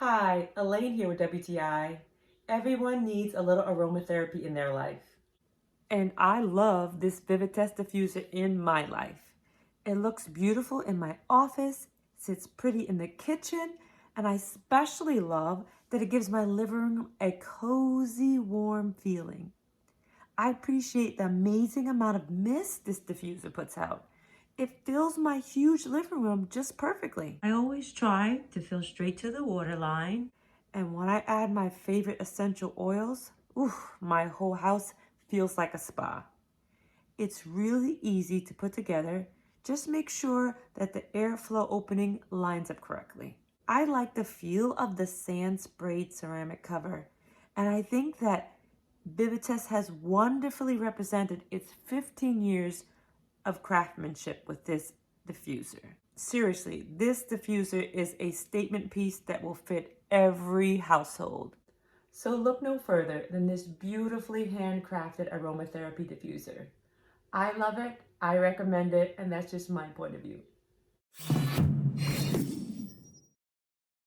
Hi, Elaine here with WTI. Everyone needs a little aromatherapy in their life. And I love this VIVITEST diffuser in my life. It looks beautiful in my office, sits pretty in the kitchen, and I especially love that it gives my living room a cozy, warm feeling. I appreciate the amazing amount of mist this diffuser puts out. It fills my huge living room just perfectly. I always try to fill straight to the waterline. And when I add my favorite essential oils, my whole house feels like a spa. It's really easy to put together. Just make sure that the airflow opening lines up correctly. I like the feel of the sand sprayed ceramic cover, and I think that VIVITEST has wonderfully represented its 15 years of craftsmanship with this diffuser. Seriously, this diffuser is a statement piece that will fit every household. So look no further than this beautifully handcrafted aromatherapy diffuser. I love it, I recommend it, and that's just my point of view.